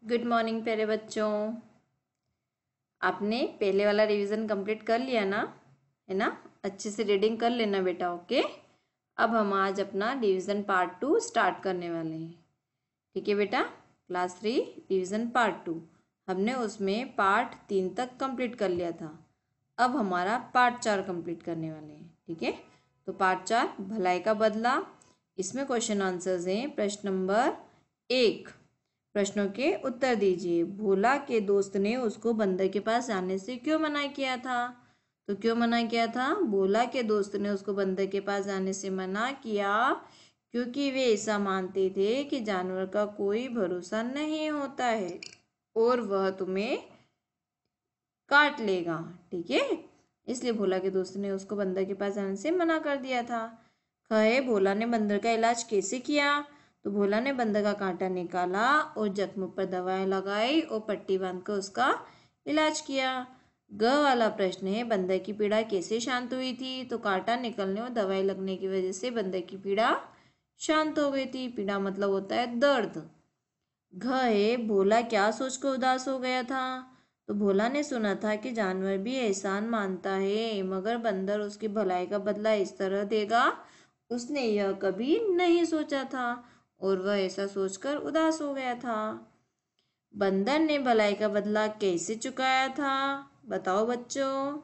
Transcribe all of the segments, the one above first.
Good morning प्यारे बच्चों। आपने पहले वाला रिवीजन कंप्लीट कर लिया ना, है ना। अच्छे से रीडिंग कर लेना बेटा, ओके। अब हम आज अपना रिवीजन पार्ट 2 स्टार्ट करने वाले हैं। ठीक है बेटा, क्लास 3 रिवीजन पार्ट 2 हमने उसमें पार्ट 3 तक कंप्लीट कर लिया था। अब हमारा पार्ट 4 कंप्लीट करने वाले हैं। ठीक है, तो पार्ट 4 भलाई का बदला। इसमें क्वेश्चन आंसर्स हैं। प्रश्न नंबर 1, प्रश्नों के उत्तर दीजिए। भोला के दोस्त ने उसको बंदर के पास जाने से क्यों मना किया था? तो क्यों मना किया था? भोला के दोस्त ने उसको बंदर के पास जाने से मना किया क्योंकि वे ऐसा मानते थे कि जानवर का कोई भरोसा नहीं होता है और वह तुम्हें काट लेगा। ठीक है, इसलिए भोला के दोस्त ने उसको बंदर के पास जाने से मना कर दिया था। खै, भोला ने बंदर का इलाज कैसे किया? तो भोला ने बंदर का कांटा निकाला और जख्म पर दवाई लगाई और पट्टी बांधकर उसका इलाज किया। ग वाला प्रश्न है, बंदर की पीड़ा कैसे शांत हुई थी? तो कांटा निकलने और दवाई लगने की वजह से बंदर की पीड़ा शांत हो गई थी। पीड़ा मतलब होता है दर्द। घ है, भोला क्या सोचकर उदास हो गया था? तो भोला ने सुना था कि जानवर भी एहसान मानता है मगर बंदर उसकी भलाई का बदला इस तरह देगा, उसने यह कभी नहीं सोचा था और वह ऐसा सोचकर उदास हो गया था। बंदर ने भलाई का बदला कैसे चुकाया था? बताओ बच्चों।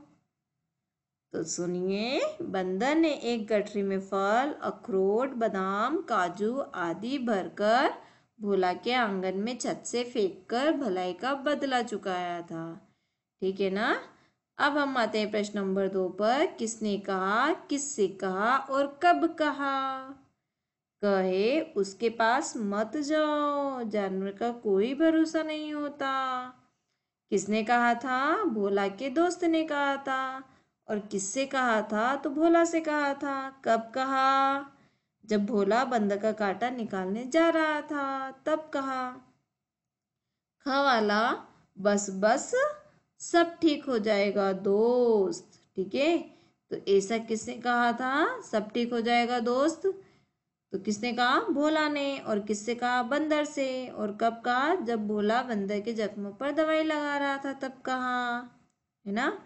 तो सुनिए, बंदर ने एक गठरी में फल, अखरोट, बादाम, काजू आदि भरकर भोला के आंगन में छत से फेंककर भलाई का बदला चुकाया था। ठीक है ना। अब हम आते हैं प्रश्न नंबर 2 पर। किसने कहा, किससे कहा और कब कहा? कहे, उसके पास मत जाओ, जानवर का कोई भरोसा नहीं होता। किसने कहा था? भोला के दोस्त ने कहा था। और किससे कहा था? तो भोला से कहा था। कब कहा? जब भोला बंदर का कांटा निकालने जा रहा था तब कहा। ख वाला, बस बस सब ठीक हो जाएगा दोस्त। ठीक है, तो ऐसा किसने कहा था? सब ठीक हो जाएगा दोस्त। तो किसने कहा? भोला ने। और किससे कहा? बंदर से। और कब कहा? जब भोला बंदर के जख्मों पर दवाई लगा रहा था तब कहा, है ना।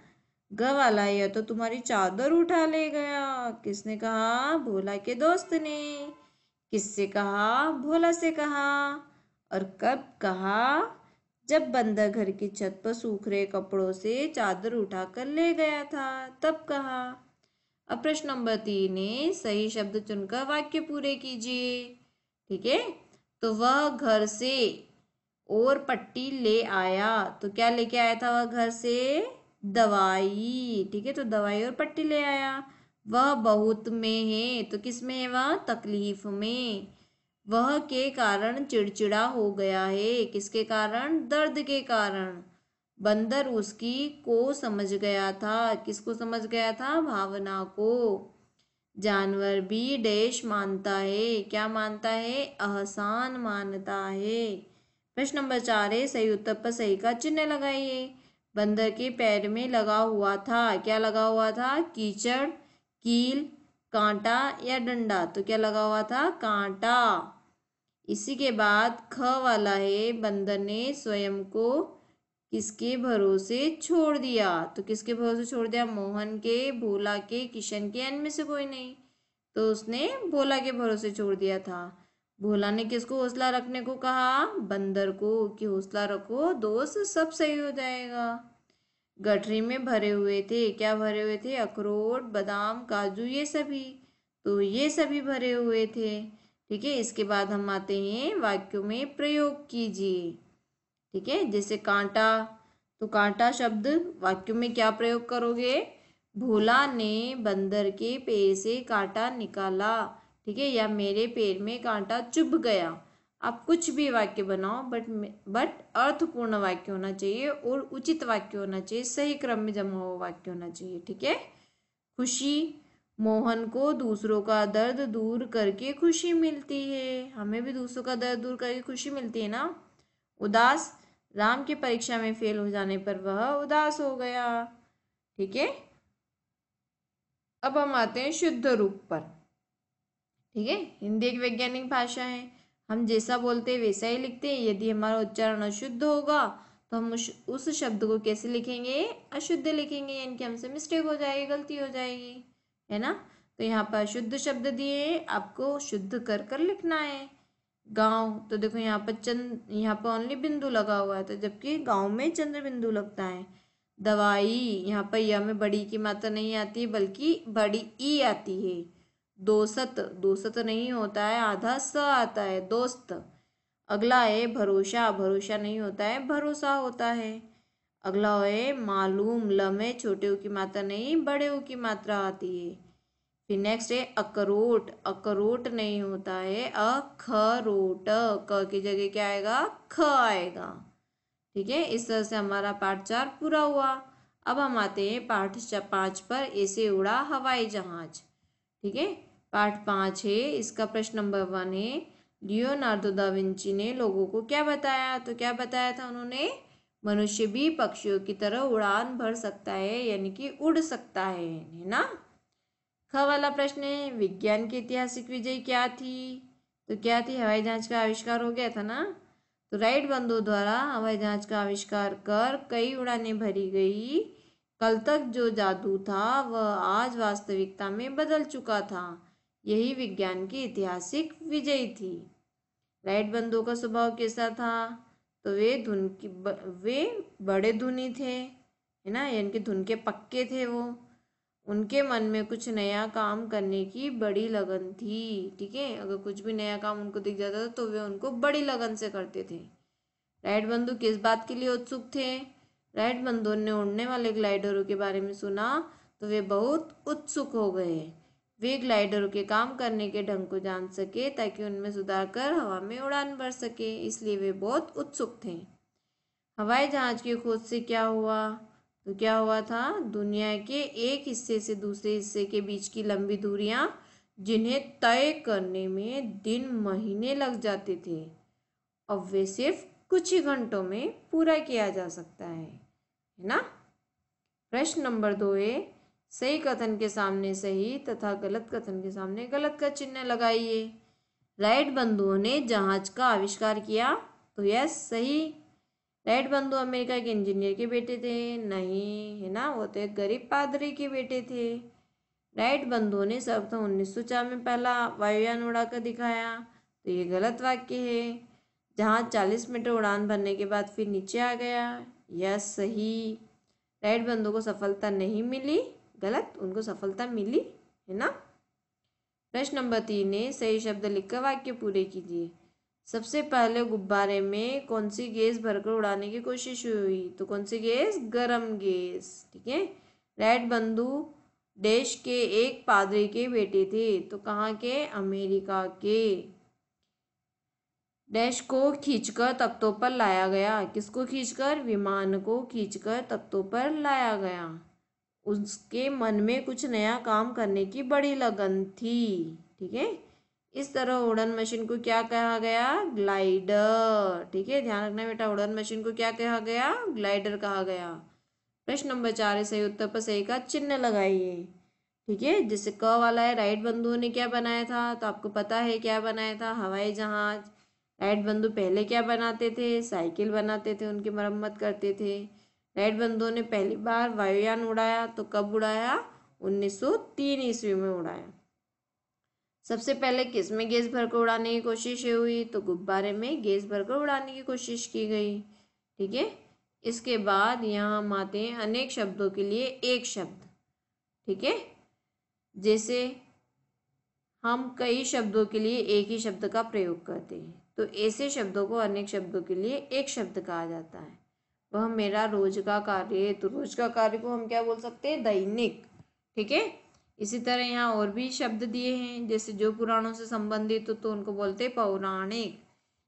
ग वाला, यह तो तुम्हारी चादर उठा ले गया। किसने कहा? भोला के दोस्त ने। किससे कहा? भोला से कहा। और कब कहा? जब बंदर घर की छत पर सूख रहे कपड़ों से चादर उठाकर ले गया था तब कहा। अब प्रश्न नंबर 3 है, सही शब्द चुनकर वाक्य पूरे कीजिए। ठीक है, तो वह घर से और पट्टी ले आया। तो क्या लेके आया था वह घर से? दवाई। ठीक है, तो दवाई और पट्टी ले आया। वह बहुत में है, तो किस में है वह? तकलीफ में। वह के कारण चिड़चिड़ा हो गया है। किसके कारण? दर्द के कारण। बंदर उसकी को समझ गया था। किसको समझ गया था? भावना को। जानवर भी डैश मानता है। क्या मानता है? एहसान मानता है। प्रश्न नंबर 4 है, सही उत्तर पर सही का चिन्ह लगाइए। बंदर के पैर में लगा हुआ था। क्या लगा हुआ था? कीचड़, कील, कांटा या डंडा? तो क्या लगा हुआ था? कांटा। इसी के बाद ख वाला है, बंदर ने स्वयं को किसके भरोसे छोड़ दिया? तो किसके भरोसे छोड़ दिया? मोहन के, भोला के, किशन के, इनमें से कोई नहीं। तो उसने भोला के भरोसे छोड़ दिया था। भोला ने किसको हौसला रखने को कहा? बंदर को, कि हौसला रखो दोस्त, सब सही हो जाएगा। गठरी में भरे हुए थे। क्या भरे हुए थे? अखरोट, बादाम, काजू, ये सभी। तो ये सभी भरे हुए थे। ठीक है, इसके बाद हम आते हैं वाक्यों में प्रयोग कीजिए। ठीक है, जैसे कांटा, तो कांटा शब्द वाक्यों में क्या प्रयोग करोगे? भोला ने बंदर के पैर से कांटा निकाला। ठीक है, या मेरे पैर में कांटा चुभ गया। आप कुछ भी वाक्य बनाओ, बट अर्थपूर्ण वाक्य होना चाहिए और उचित वाक्य होना चाहिए, सही क्रम में जमा हुआ वाक्य होना चाहिए। ठीक है। खुशी, मोहन को दूसरों का दर्द दूर करके खुशी मिलती है। हमें भी दूसरों का दर्द दूर करके खुशी मिलती है ना। उदास, राम की परीक्षा में फेल हो जाने पर वह उदास हो गया। ठीक है, अब हम आते हैं शुद्ध रूप पर। ठीक है, हिंदी एक वैज्ञानिक भाषा है। हम जैसा बोलते हैं वैसा ही लिखते हैं। यदि हमारा उच्चारण अशुद्ध होगा तो हम उस शब्द को कैसे लिखेंगे, अशुद्ध लिखेंगे, यानी कि हमसे मिस्टेक हो जाएगी, गलती हो जाएगी, है ना। तो यहाँ पर अशुद्ध शब्द दिए, आपको शुद्ध कर कर लिखना है। गांव, तो देखो यहाँ पर यहाँ पर ओनली बिंदु लगा हुआ है, तो जबकि गांव में चंद्र बिंदु लगता है। दवाई, यहाँ पर यह में बड़ी की मात्रा नहीं आती बल्कि बड़ी ई आती है। दोस्त, दोस्त नहीं होता है, आधा स आता है, दोस्त। अगला है भरोसा, भरोसा नहीं होता है, भरोसा होता है। अगला है मालूम, ल में छोटे ऊ की मात्रा नहीं बड़े ऊ की मात्रा आती है। फिर नेक्स्ट है अखरोट, अखरोट नहीं होता है, अखरोट, क की जगह क्या आएगा, ख आएगा। ठीक है, इस तरह से हमारा पार्ट 4 पूरा हुआ। अब हम आते हैं पार्ट 5 पर, ऐसे उड़ा हवाई जहाज। ठीक है, पार्ट 5 है, इसका प्रश्न नंबर 1 है, लियोनार्डो दा विंची ने लोगों को क्या बताया, तो क्या बताया था उन्होंने, मनुष्य भी पक्षियों की तरह उड़ान भर सकता है, यानी कि उड़ सकता है ना। ख वाला प्रश्न है, विज्ञान की ऐतिहासिक विजय क्या थी, तो क्या थी, हवाई जहाज का आविष्कार हो गया था ना। तो राइट बंधुओं द्वारा हवाई जहाज का आविष्कार कर कई उड़ानें भरी गई। कल तक जो जादू था वह आज वास्तविकता में बदल चुका था। यही विज्ञान की ऐतिहासिक विजय थी। राइट बंधुओं का स्वभाव कैसा था, तो वे बड़े धुनी थे, है ना, यानी कि धुन के पक्के थे वो। उनके मन में कुछ नया काम करने की बड़ी लगन थी। ठीक है, अगर कुछ भी नया काम उनको दिख जाता था तो वे उनको बड़ी लगन से करते थे। राइट बंधु किस बात के लिए उत्सुक थे, राइट बंधु ने उड़ने वाले ग्लाइडरों के बारे में सुना तो वे बहुत उत्सुक हो गए। वे ग्लाइडरों के काम करने के ढंग को जान सके ताकि उनमें सुधार कर हवा में उड़ान भर सके, इसलिए वे बहुत उत्सुक थे। हवाई जहाज की खोज से क्या हुआ, तो क्या हुआ था, दुनिया के एक हिस्से से दूसरे हिस्से के बीच की लंबी दूरियां जिन्हें तय करने में दिन महीने लग जाते थे, अब वे सिर्फ कुछ ही घंटों में पूरा किया जा सकता है ना। प्रश्न नंबर 2 है, सही कथन के सामने सही तथा गलत कथन के सामने गलत का चिन्ह लगाइए। राइट बंधुओं ने जहाज का आविष्कार किया, तो यस सही। राइट बंधु अमेरिका के इंजीनियर के बेटे थे, नहीं, है ना, वो तो एक गरीब पादरी के बेटे थे। राइट बंधुओं ने सर्वप्रथम 1904 में पहला वायुयान उड़ाकर दिखाया, तो ये गलत वाक्य है। जहाज 40 मीटर उड़ान भरने के बाद फिर नीचे आ गया, यह सही। राइट बंधु को सफलता नहीं मिली, गलत, उनको सफलता मिली, है ना। प्रश्न नंबर 3 है, सही शब्द लिखकर वाक्य पूरे कीजिए। सबसे पहले गुब्बारे में कौन सी गैस भरकर उड़ाने की कोशिश हुई, तो कौन सी गैस, गरम गैस। ठीक है, राइट बंधु देश के एक पादरी के बेटे थे, तो कहाँ के, अमेरिका के। डैश को खींचकर तख्तों पर लाया गया, किसको खींचकर, विमान को खींचकर तख्तों पर लाया गया। उसके मन में कुछ नया काम करने की बड़ी लगन थी। ठीक है, इस तरह उड़न मशीन को क्या कहा गया, ग्लाइडर। ठीक है, ध्यान रखना बेटा, उड़न मशीन को क्या कहा गया, ग्लाइडर कहा गया। प्रश्न नंबर 4 है, सही उत्तर पर सही का चिन्ह लगाइए। ठीक है, जैसे क वाला है, राइट बंधुओं ने क्या बनाया था, तो आपको पता है क्या बनाया था, हवाई जहाज। राइट बंधु पहले क्या बनाते थे, साइकिल बनाते थे, उनकी मरम्मत करते थे। राइट बंधुओं ने पहली बार वायुयान उड़ाया, तो कब उड़ाया, 1903 ईस्वी में उड़ाया। सबसे पहले किस में गैस भरकर उड़ाने की कोशिश हुई, तो गुब्बारे में गैस भरकर उड़ाने की कोशिश की गई। ठीक है, इसके बाद यहाँ हम आते हैं अनेक शब्दों के लिए एक शब्द। ठीक है, जैसे हम कई शब्दों के लिए एक ही शब्द का प्रयोग करते हैं, तो ऐसे शब्दों को अनेक शब्दों के लिए एक शब्द कहा जाता है। वह मेरा रोज का कार्य है, तो रोज का कार्य को हम क्या बोल सकते हैं, दैनिक। ठीक है, इसी तरह यहाँ और भी शब्द दिए हैं, जैसे जो पुराणों से संबंधित हो तो उनको बोलते हैं पौराणिक।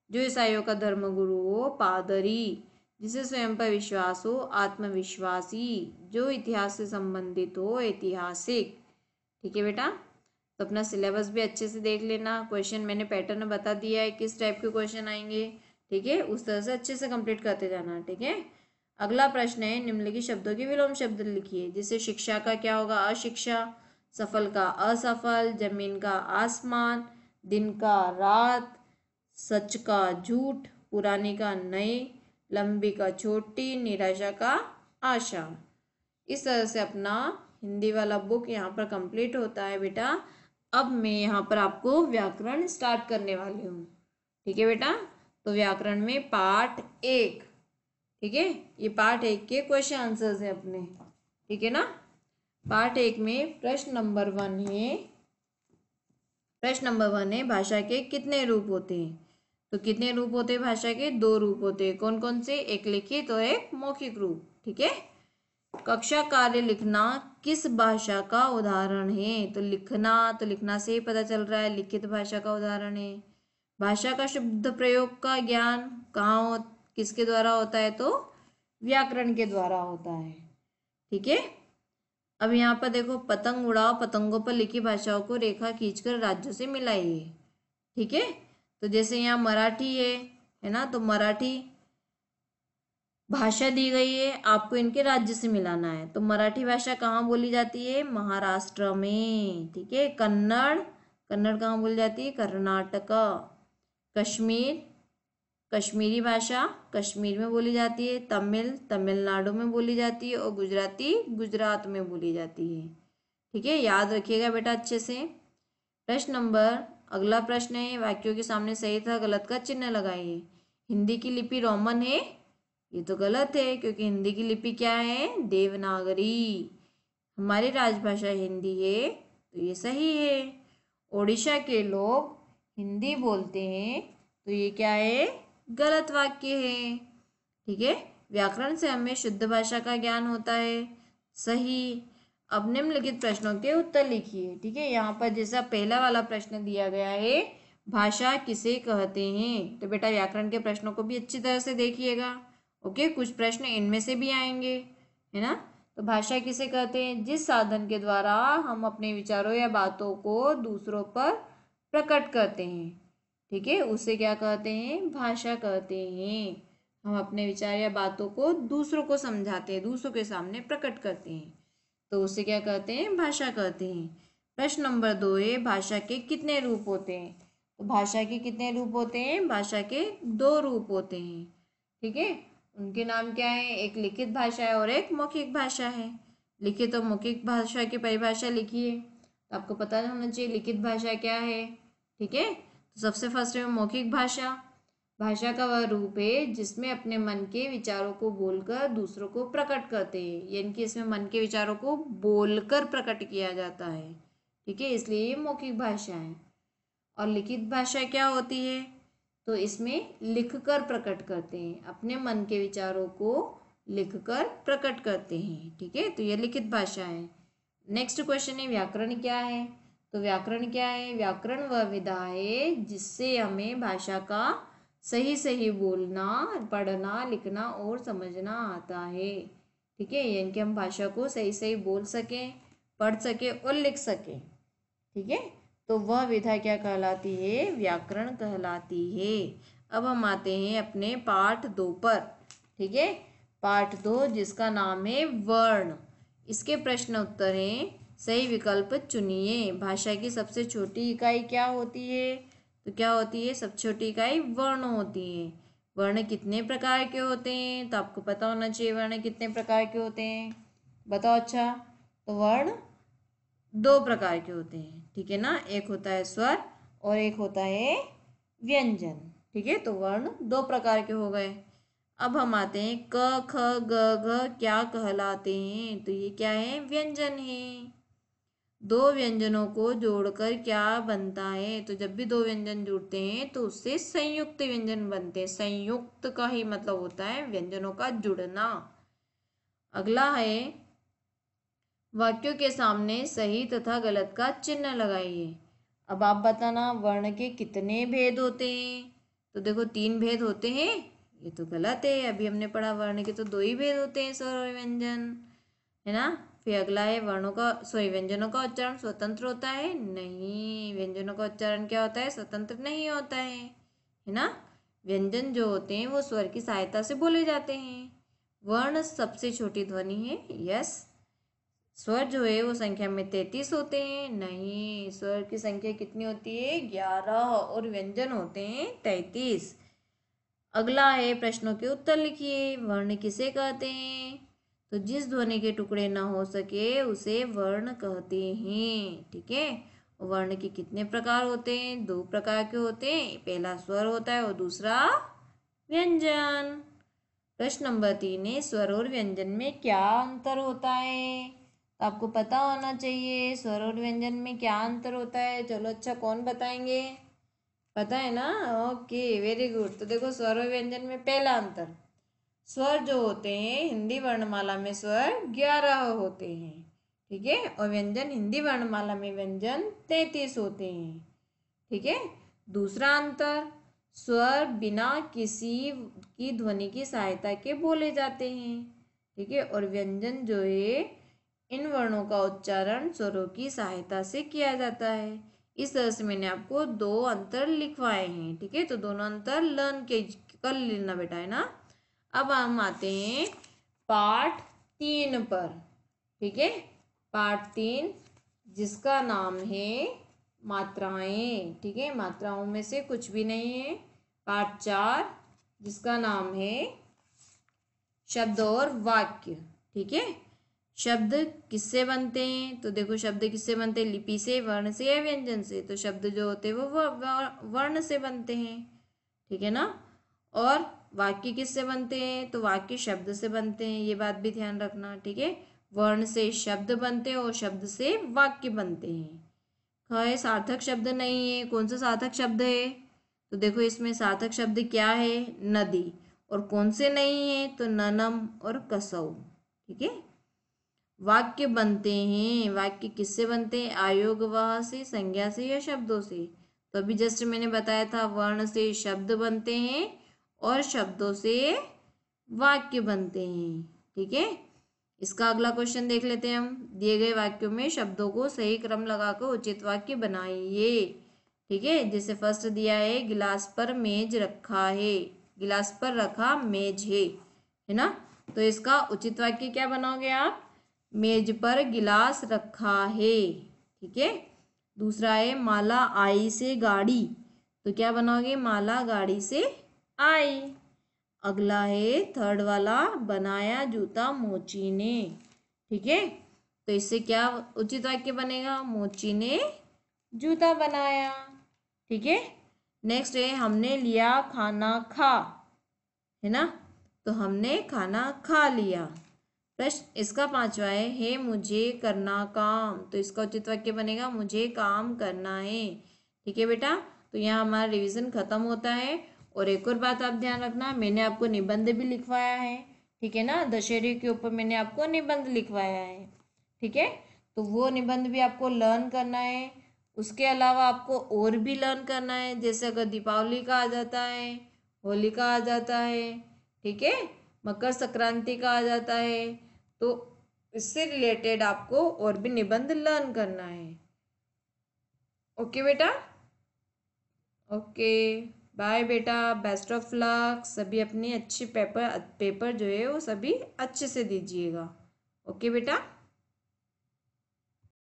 जो ईसाइयों का धर्मगुरु हो, पादरी। जिसे स्वयं पर विश्वास हो, आत्मविश्वासी। जो इतिहास से संबंधित हो, ऐतिहासिक। ठीक है बेटा, तो अपना सिलेबस भी अच्छे से देख लेना। क्वेश्चन मैंने पैटर्न बता दिया है, किस टाइप के क्वेश्चन आएंगे। ठीक है, उस तरह से अच्छे से कंप्लीट करते जाना। ठीक है, अगला प्रश्न है, निम्नलिखित शब्दों के विलोम शब्द लिखिए। जैसे शिक्षा का क्या होगा, अशिक्षा। सफल का असफल। जमीन का आसमान। दिन का रात। सच का झूठ, पुरानी का नई, लंबी का छोटी, निराशा का आशा। इस तरह से अपना हिंदी वाला बुक यहाँ पर कंप्लीट होता है बेटा। अब मैं यहाँ पर आपको व्याकरण स्टार्ट करने वाली हूँ। ठीक है बेटा, तो व्याकरण में पार्ट 1, ठीक है, ये पार्ट 1 के क्वेश्चन आंसर्स हैं अपने, ठीक है ना। पार्ट 1 में प्रश्न नंबर 1 है, प्रश्न नंबर 1 है भाषा के कितने रूप होते हैं। तो कितने रूप होते हैं भाषा के? 2 रूप होते हैं। कौन कौन से? एक लिखित और एक मौखिक रूप, ठीक है। कक्षा कार्य लिखना किस भाषा का उदाहरण है? तो लिखना से ही पता चल रहा है लिखित भाषा का उदाहरण है। भाषा का शुद्ध प्रयोग का ज्ञान किसके द्वारा होता है? तो व्याकरण के द्वारा होता है, ठीक है। अब यहाँ पर देखो, पतंग उड़ाओ, पतंगों पर लिखी भाषाओं को रेखा खींचकर राज्यों से मिलाइए, ठीक है। तो जैसे यहाँ मराठी है ना, तो मराठी भाषा दी गई है, आपको इनके राज्य से मिलाना है। तो मराठी भाषा कहाँ बोली जाती है? महाराष्ट्र में, ठीक है। कन्नड़ कहाँ बोली जाती है? कर्नाटक। कश्मीरी भाषा कश्मीर में बोली जाती है। तमिलनाडु में बोली जाती है। और गुजराती गुजरात में बोली जाती है, ठीक है। याद रखिएगा बेटा अच्छे से। अगला प्रश्न है, वाक्यों के सामने सही तथा गलत का चिन्ह लगाइए। हिंदी की लिपि रोमन है, ये तो गलत है, क्योंकि हिंदी की लिपि क्या है? देवनागरी। हमारी राजभाषा हिंदी है, तो ये सही है। ओडिशा के लोग हिंदी बोलते हैं, तो ये क्या है? गलत वाक्य है, ठीक है। व्याकरण से हमें शुद्ध भाषा का ज्ञान होता है, सही। अब निम्नलिखित प्रश्नों के उत्तर लिखिए, ठीक है। यहाँ पर जैसा पहला वाला प्रश्न दिया गया है, भाषा किसे कहते हैं, तो बेटा व्याकरण के प्रश्नों को भी अच्छी तरह से देखिएगा, ओके। कुछ प्रश्न इनमें से भी आएंगे, है ना। तो भाषा किसे कहते हैं? जिस साधन के द्वारा हम अपने विचारों या बातों को दूसरों पर प्रकट करते हैं, ठीक है, उसे क्या कहते हैं? भाषा कहते हैं। हम अपने विचार या बातों को दूसरों को समझाते हैं, दूसरों के सामने प्रकट करते हैं, तो उसे क्या कहते हैं? भाषा कहते हैं। प्रश्न नंबर 2 है, भाषा के कितने रूप होते हैं? तो भाषा के कितने रूप होते हैं? भाषा के 2 रूप होते हैं, ठीक है। उनके नाम क्या है? एक लिखित भाषा है और एक मौखिक भाषा है। लिखित और मौखिक भाषा की परिभाषा लिखिए, तो आपको पता होना चाहिए लिखित भाषा क्या है, ठीक है। तो सबसे फर्स्ट है मौखिक भाषा। भाषा का वह रूप है जिसमें अपने मन के विचारों को बोलकर दूसरों को प्रकट करते हैं, यानी कि इसमें मन के विचारों को बोलकर प्रकट किया जाता है, ठीक है, इसलिए ये मौखिक भाषा है। और लिखित भाषा क्या होती है? तो इसमें लिखकर प्रकट करते हैं, अपने मन के विचारों को लिखकर प्रकट करते हैं, ठीक है, तो यह लिखित भाषा है। नेक्स्ट क्वेश्चन है, व्याकरण क्या है? तो व्याकरण क्या है? व्याकरण वह विधा है जिससे हमें भाषा का सही सही बोलना, पढ़ना, लिखना और समझना आता है, ठीक है, यानी कि हम भाषा को सही सही बोल सकें, पढ़ सकें और लिख सकें, ठीक है। तो वह विधा क्या कहलाती है? व्याकरण कहलाती है। अब हम आते हैं अपने पार्ट 2 पर, ठीक है। पार्ट 2 जिसका नाम है वर्ण। इसके प्रश्न उत्तर हैं, सही विकल्प चुनिए। भाषा की सबसे छोटी इकाई क्या होती है? तो क्या होती है? सबसे छोटी इकाई वर्ण होती है। वर्ण कितने प्रकार के होते हैं? तो आपको पता होना चाहिए वर्ण कितने प्रकार के होते हैं, बताओ। अच्छा, तो वर्ण 2 प्रकार के होते हैं, ठीक है ना। एक होता है स्वर और एक होता है व्यंजन, ठीक है। तो वर्ण 2 प्रकार के हो गए। अब हम आते हैं क ख ग घ क्या कहलाते हैं? तो ये क्या है? व्यंजन है। 2 व्यंजनों को जोड़कर क्या बनता है? तो जब भी 2 व्यंजन जुड़ते हैं तो उससे संयुक्त व्यंजन बनते हैं। संयुक्त का ही मतलब होता है व्यंजनों का जुड़ना। अगला है, वाक्यों के सामने सही तथा गलत का चिन्ह लगाइए। अब आप बताना वर्ण के कितने भेद होते हैं? तो देखो 3 भेद होते हैं, ये तो गलत है। अभी हमने पढ़ा वर्ण के तो 2 ही भेद होते हैं, स्वर और व्यंजन, है ना। फिर अगला है व्यंजनों का उच्चारण स्वतंत्र होता है? नहीं, व्यंजनों का उच्चारण क्या होता है? स्वतंत्र नहीं होता है ना। व्यंजन जो होते हैं वो स्वर की सहायता से बोले जाते हैं। वर्ण सबसे छोटी ध्वनि है, यस। स्वर जो है वो संख्या में 33 होते हैं? नहीं, स्वर की संख्या कितनी होती है? 11 और व्यंजन होते हैं 33। अगला है प्रश्नों के उत्तर लिखिए। वर्ण किसे कहते हैं? तो जिस ध्वनि के टुकड़े ना हो सके उसे वर्ण कहते हैं। ठीक है। वर्ण के कितने प्रकार होते हैं? 2 प्रकार के होते हैं। पहला स्वर होता है और दूसरा व्यंजन। प्रश्न नंबर 3 है, स्वर और व्यंजन में क्या अंतर होता है? तो आपको पता होना चाहिए स्वर और व्यंजन में क्या अंतर होता है। चलो अच्छा, कौन बताएंगे? पता है ना? Okay, very good. तो देखो, स्वर और व्यंजन में पहला अंतर, स्वर जो होते हैं हिंदी वर्णमाला में स्वर 11 होते हैं। ठीक है। और व्यंजन हिंदी वर्णमाला में व्यंजन 33 होते हैं। ठीक है। दूसरा अंतर, स्वर बिना किसी की ध्वनि की सहायता के बोले जाते हैं। ठीक है। और व्यंजन जो है इन वर्णों का उच्चारण स्वरों की सहायता से किया जाता है। इस तरह से मैंने आपको 2 अंतर लिखवाए हैं। ठीक है। तो दोनों अंतर लर्न के कर लेना बेटा, है ना। अब हम आते हैं पाठ 3 पर। ठीक है। पाठ 3 जिसका नाम है मात्राएं। ठीक है। मात्राओं में से कुछ भी नहीं है। पाठ 4 जिसका नाम है शब्द और वाक्य। ठीक है। शब्द किससे बनते हैं? तो देखो, शब्द किससे बनते हैं? लिपि से, वर्ण से या व्यंजन से? तो शब्द जो होते हैं वो वर्ण से बनते हैं। ठीक है ना। और वाक्य किससे बनते हैं? तो वाक्य शब्द से बनते हैं। ये बात भी ध्यान रखना। ठीक है। वर्ण से शब्द बनते हैं और शब्द से वाक्य बनते हैं। है सार्थक शब्द नहीं है। कौन सा सार्थक शब्द है? तो देखो, इसमें सार्थक शब्द क्या है? नदी। और कौन से नहीं है? तो ननम और कसौ। ठीक है। वाक्य बनते हैं। वाक्य किससे बनते हैं? आयोगवाह से, संज्ञा से या शब्दों से? तो अभी जस्ट मैंने बताया था, वर्ण से शब्द बनते हैं और शब्दों से वाक्य बनते हैं। ठीक है। इसका अगला क्वेश्चन देख लेते हैं हम। दिए गए वाक्यों में शब्दों को सही क्रम लगाकर उचित वाक्य बनाइए। ठीक है। जैसे फर्स्ट दिया है, गिलास पर मेज रखा है। गिलास पर रखा मेज है ना। तो इसका उचित वाक्य क्या बनाओगे आप? मेज पर गिलास रखा है। ठीक है। दूसरा है, माला आई से गाड़ी। तो क्या बनाओगे? माला गाड़ी से आई। अगला है थर्ड वाला, बनाया जूता मोची ने। ठीक है। तो इससे क्या उचित वाक्य बनेगा? मोची ने जूता बनाया। ठीक है। नेक्स्ट है, हमने लिया खाना खा, है ना। तो हमने खाना खा लिया। प्रश्न इसका 5वां है मुझे करना काम। तो इसका उचित वाक्य बनेगा मुझे काम करना है। ठीक है बेटा। तो यहाँ हमारा रिवीजन खत्म होता है। और एक और बात आप ध्यान रखना, मैंने आपको निबंध भी लिखवाया है। ठीक है ना। दशहरे के ऊपर मैंने आपको निबंध लिखवाया है। ठीक है। तो वो निबंध भी आपको लर्न करना है। उसके अलावा आपको और भी लर्न करना है। जैसे अगर दीपावली का आ जाता है, होली का आ जाता है, ठीक है, मकर संक्रांति का आ जाता है, तो इससे रिलेटेड आपको और भी निबंध लर्न करना है। ओके बेटा। ओके, बाय बेटा, बेस्ट ऑफ लक। सभी अपनी अच्छी पेपर जो है वो सभी अच्छे से दीजिएगा। ओके बेटा।